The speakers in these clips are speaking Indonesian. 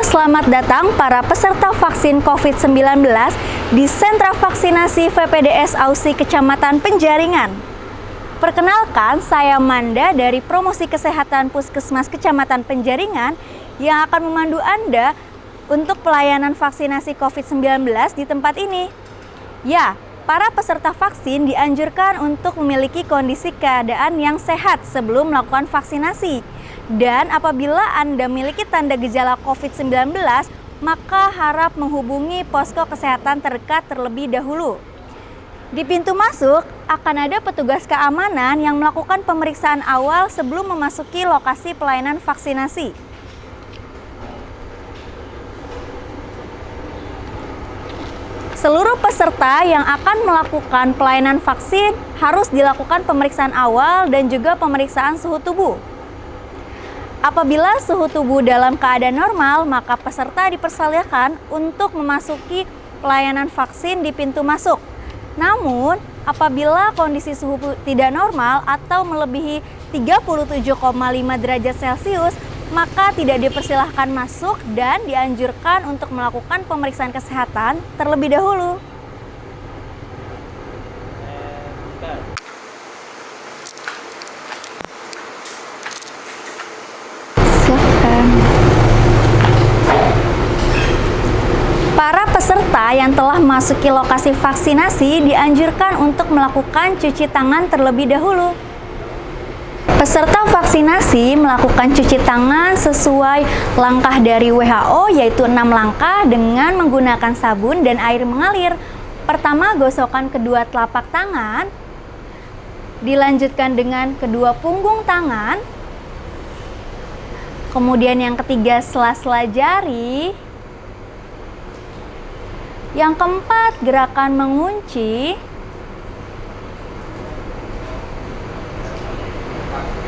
selamat datang para peserta vaksin COVID-19 di Sentra Vaksinasi VPDS AUSI Kecamatan Penjaringan. Perkenalkan, saya Manda dari Promosi Kesehatan Puskesmas Kecamatan Penjaringan yang akan memandu Anda untuk pelayanan vaksinasi COVID-19 di tempat ini. Ya, para peserta vaksin dianjurkan untuk memiliki kondisi keadaan yang sehat sebelum melakukan vaksinasi. Dan apabila Anda memiliki tanda gejala COVID-19, maka harap menghubungi posko kesehatan terdekat terlebih dahulu. Di pintu masuk akan ada petugas keamanan yang melakukan pemeriksaan awal sebelum memasuki lokasi pelayanan vaksinasi. Seluruh peserta yang akan melakukan pelayanan vaksin harus dilakukan pemeriksaan awal dan juga pemeriksaan suhu tubuh. Apabila suhu tubuh dalam keadaan normal, maka peserta dipersilakan untuk memasuki pelayanan vaksin di pintu masuk. Namun, apabila kondisi suhu tidak normal atau melebihi 37,5 derajat Celcius, maka tidak dipersilahkan masuk dan dianjurkan untuk melakukan pemeriksaan kesehatan terlebih dahulu. Para peserta yang telah memasuki lokasi vaksinasi dianjurkan untuk melakukan cuci tangan terlebih dahulu. Peserta vaksinasi melakukan cuci tangan sesuai langkah dari WHO, yaitu 6 langkah dengan menggunakan sabun dan air mengalir. Pertama, gosokkan kedua telapak tangan, dilanjutkan dengan kedua punggung tangan, kemudian yang ketiga sela-sela jari, yang keempat gerakan mengunci,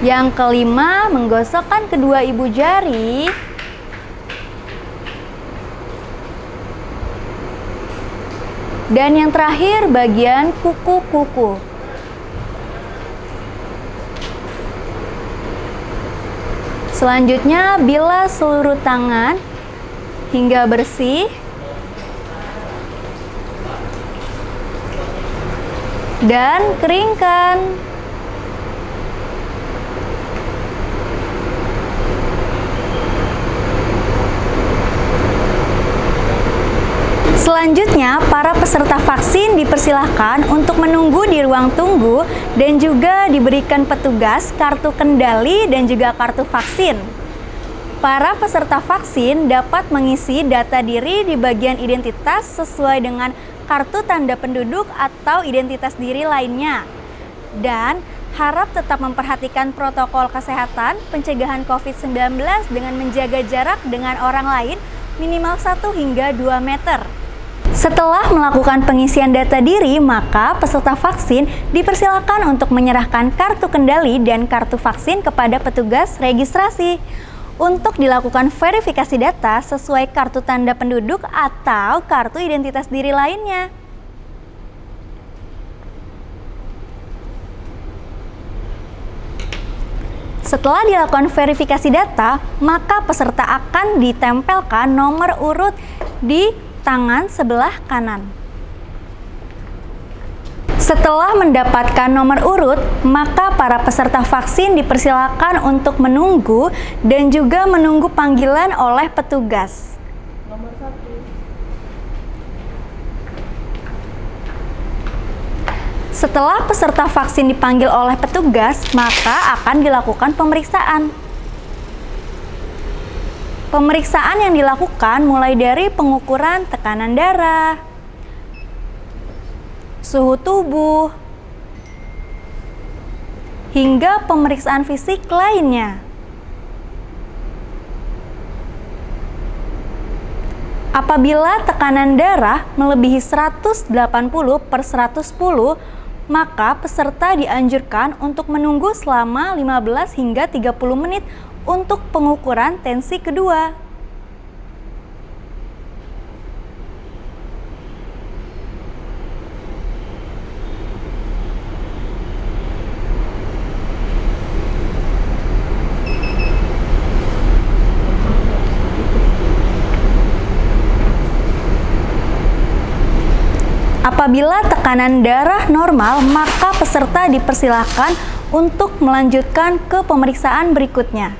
yang kelima menggosokkan kedua ibu jari, dan yang terakhir bagian kuku-kuku. Selanjutnya, bilas seluruh tangan hingga bersih dan keringkan. Selanjutnya, para peserta vaksin dipersilahkan untuk menunggu di ruang tunggu dan juga diberikan petugas kartu kendali dan juga kartu vaksin. Para peserta vaksin dapat mengisi data diri di bagian identitas sesuai dengan kartu tanda penduduk atau identitas diri lainnya. Dan harap tetap memperhatikan protokol kesehatan pencegahan COVID-19 dengan menjaga jarak dengan orang lain minimal 1 hingga 2 meter. Setelah melakukan pengisian data diri, maka peserta vaksin dipersilakan untuk menyerahkan kartu kendali dan kartu vaksin kepada petugas registrasi untuk dilakukan verifikasi data sesuai kartu tanda penduduk atau kartu identitas diri lainnya. Setelah dilakukan verifikasi data, maka peserta akan ditempelkan nomor urut di tangan sebelah kanan. Setelah mendapatkan nomor urut, maka para peserta vaksin dipersilakan untuk menunggu dan juga menunggu panggilan oleh petugas. Nomor 1. Setelah peserta vaksin dipanggil oleh petugas, maka akan dilakukan pemeriksaan. Pemeriksaan yang dilakukan mulai dari pengukuran tekanan darah, suhu tubuh, hingga pemeriksaan fisik lainnya. Apabila tekanan darah melebihi 180/110, maka peserta dianjurkan untuk menunggu selama 15 hingga 30 menit untuk pengukuran tensi kedua. Apabila tekanan darah normal, maka peserta dipersilakan untuk melanjutkan ke pemeriksaan berikutnya.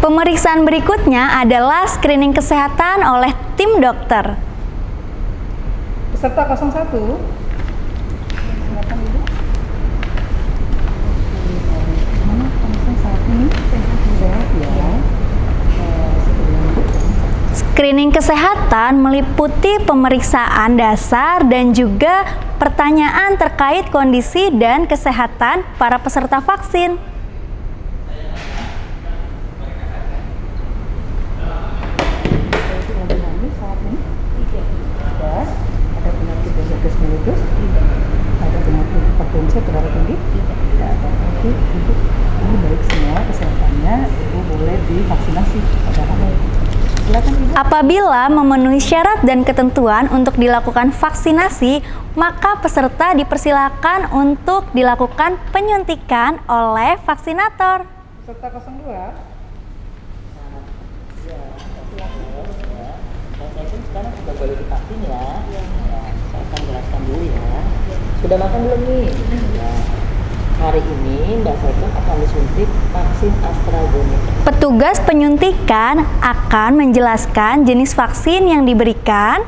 Pemeriksaan berikutnya adalah screening kesehatan oleh tim dokter. Peserta 01. Silakan Ibu. Sehat ya. Screening kesehatan meliputi pemeriksaan dasar dan juga pertanyaan terkait kondisi dan kesehatan para peserta vaksin. Ada penyakit diabetes mellitus? Ada penyakit hipertensi atau darah tinggi? Tidak ada. Oke, Ibu, ini baik semua kesehatannya. Ibu boleh divaksinasi. Silakan Ibu. Apabila memenuhi syarat dan ketentuan untuk dilakukan vaksinasi, maka peserta dipersilakan untuk dilakukan penyuntikan oleh vaksinator. Peserta 02. Sekarang sudah boleh divaksin ya. Saya akan jelaskan dulu ya. Sudah makan belum nih? Ya. Hari ini Mbak Saiful akan disuntik vaksin AstraZeneca. Petugas penyuntikan akan menjelaskan jenis vaksin yang diberikan,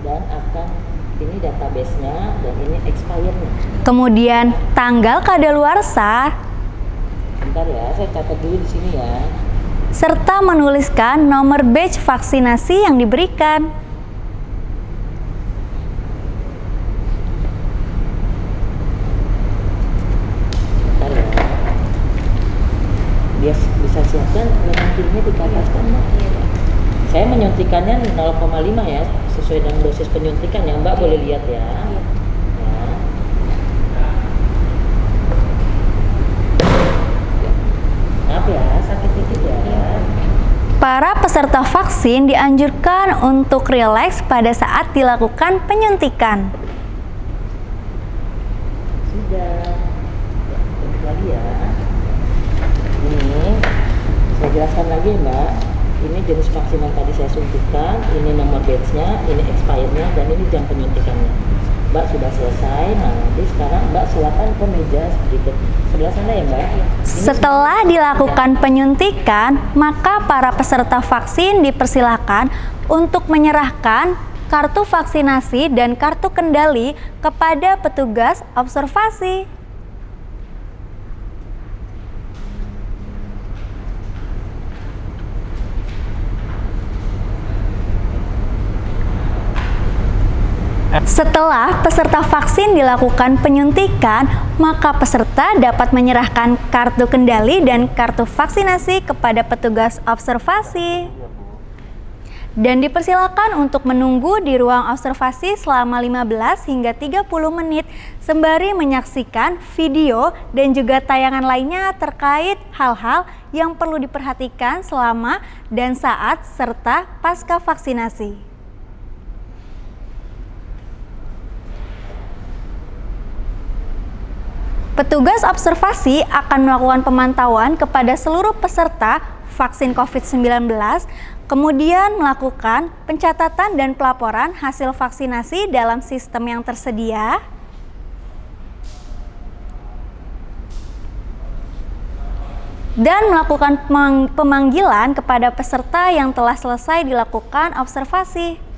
Dan akan ini database-nya dan ini expired-nya. kemudian tanggal kadaluarsa, Bentar ya, saya catat dulu di sini ya. serta menuliskan nomor batch vaksinasi yang diberikan. Bentar ya. Dia bisa siapkan nantinya di atas kan? Saya menyuntikannya 0,5 ya, sesuai dengan dosis penyuntikan yang Mbak boleh lihat ya. Ya. Maaf ya, sakit dikit ya. Para peserta vaksin dianjurkan untuk rileks pada saat dilakukan penyuntikan. Sudah. Ya, tunggu lagi ya. Ini saya jelaskan lagi Mbak. Ini jenis vaksin yang tadi saya suntikan, ini nomor batch-nya, ini expired-nya, dan ini jam penyuntikannya. Mbak sudah selesai, nah nanti sekarang Mbak silakan ke meja sedikit sebelah sana ya Mbak. Setelah dilakukan penyuntikan, maka para peserta vaksin dipersilakan untuk menyerahkan kartu vaksinasi dan kartu kendali kepada petugas observasi. Setelah peserta vaksin dilakukan penyuntikan, maka peserta dapat menyerahkan kartu kendali dan kartu vaksinasi kepada petugas observasi. Dan dipersilakan untuk menunggu di ruang observasi selama 15 hingga 30 menit sembari menyaksikan video dan juga tayangan lainnya terkait hal-hal yang perlu diperhatikan selama dan saat serta pasca vaksinasi. Petugas observasi akan melakukan pemantauan kepada seluruh peserta vaksin COVID-19, kemudian melakukan pencatatan dan pelaporan hasil vaksinasi dalam sistem yang tersedia, dan melakukan pemanggilan kepada peserta yang telah selesai dilakukan observasi.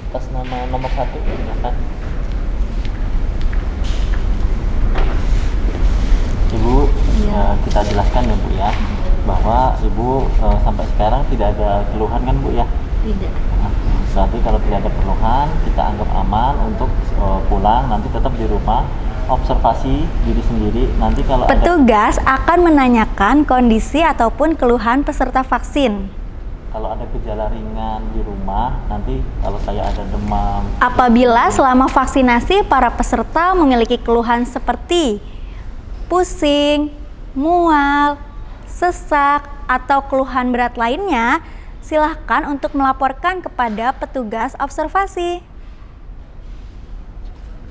Atas nama nomor 1 silakan. Ibu, kita jelaskan ya Bu ya, bahwa Ibu sampai sekarang tidak ada keluhan kan Bu ya? Tidak. Berarti kalau tidak ada keluhan, kita anggap aman untuk pulang, nanti tetap di rumah, observasi diri sendiri. Nanti kalau Petugas akan menanyakan kondisi ataupun keluhan peserta vaksin. kalau ada gejala ringan di rumah, nanti kalau saya ada demam. Apabila selama vaksinasi para peserta memiliki keluhan seperti pusing, mual, sesak, atau keluhan berat lainnya, silahkan untuk melaporkan kepada petugas observasi.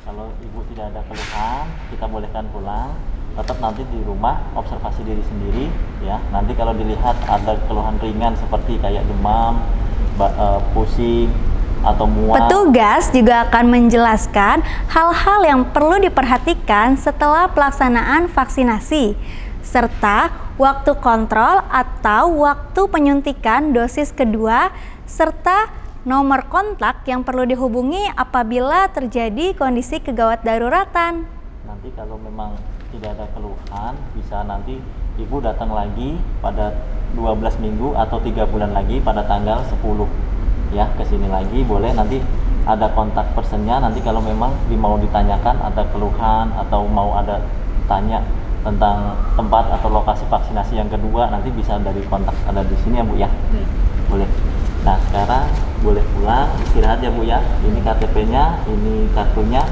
Kalau Ibu tidak ada keluhan, kita bolehkan pulang. tetap nanti di rumah observasi diri sendiri ya. Nanti kalau dilihat ada keluhan ringan seperti kayak demam, pusing atau mual. Petugas juga akan menjelaskan hal-hal yang perlu diperhatikan setelah pelaksanaan vaksinasi, serta waktu kontrol atau waktu penyuntikan dosis kedua, serta nomor kontak yang perlu dihubungi apabila terjadi kondisi kegawat daruratan. Nanti kalau memang tidak ada keluhan, bisa nanti ibu datang lagi pada 12 minggu atau 3 bulan lagi pada tanggal 10 ya, ke sini lagi boleh. Nanti ada kontak personnya, nanti kalau memang mau ditanyakan ada keluhan atau mau ada tanya tentang tempat atau lokasi vaksinasi yang kedua, nanti bisa dari kontak ada di sini ya Bu ya. Boleh. Nah sekarang boleh pulang, istirahat ya Bu ya. Ini KTP-nya, ini kartunya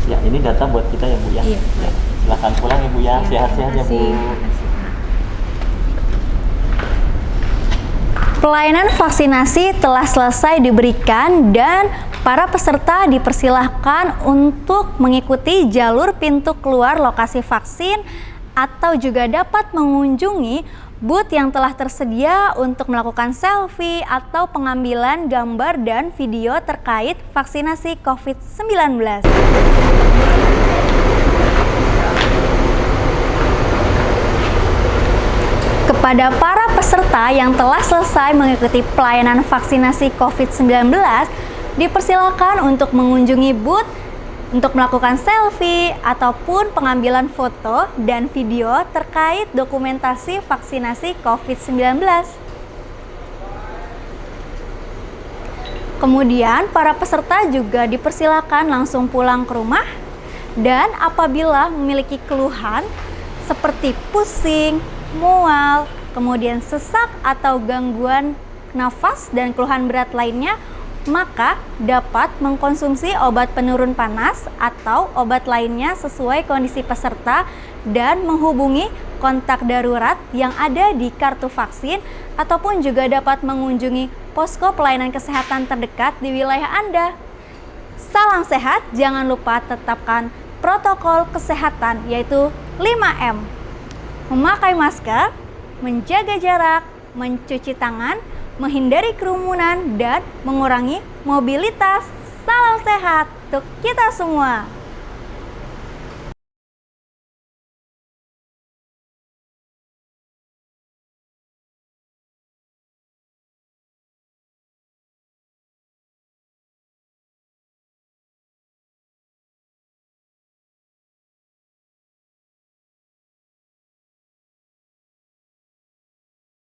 ya, ini data buat kita ya Bu ya. Iya. Ya, silahkan pulang ya Bu ya. Sehat-sehat ya Bu. Pelayanan vaksinasi telah selesai diberikan dan para peserta dipersilahkan untuk mengikuti jalur pintu keluar lokasi vaksin atau juga dapat mengunjungi booth yang telah tersedia untuk melakukan selfie atau pengambilan gambar dan video terkait vaksinasi COVID-19. Kepada para peserta yang telah selesai mengikuti pelayanan vaksinasi COVID-19, dipersilakan untuk mengunjungi booth untuk melakukan selfie ataupun pengambilan foto dan video terkait dokumentasi vaksinasi COVID-19. Kemudian, para peserta juga dipersilakan langsung pulang ke rumah dan apabila memiliki keluhan seperti pusing, mual, kemudian sesak atau gangguan nafas dan keluhan berat lainnya, maka dapat mengkonsumsi obat penurun panas atau obat lainnya sesuai kondisi peserta dan menghubungi kontak darurat yang ada di kartu vaksin ataupun juga dapat mengunjungi posko pelayanan kesehatan terdekat di wilayah Anda. Salam sehat, jangan lupa tetapkan protokol kesehatan yaitu 5M. Memakai masker, menjaga jarak, mencuci tangan, menghindari kerumunan, dan mengurangi mobilitas. Salam sehat untuk kita semua.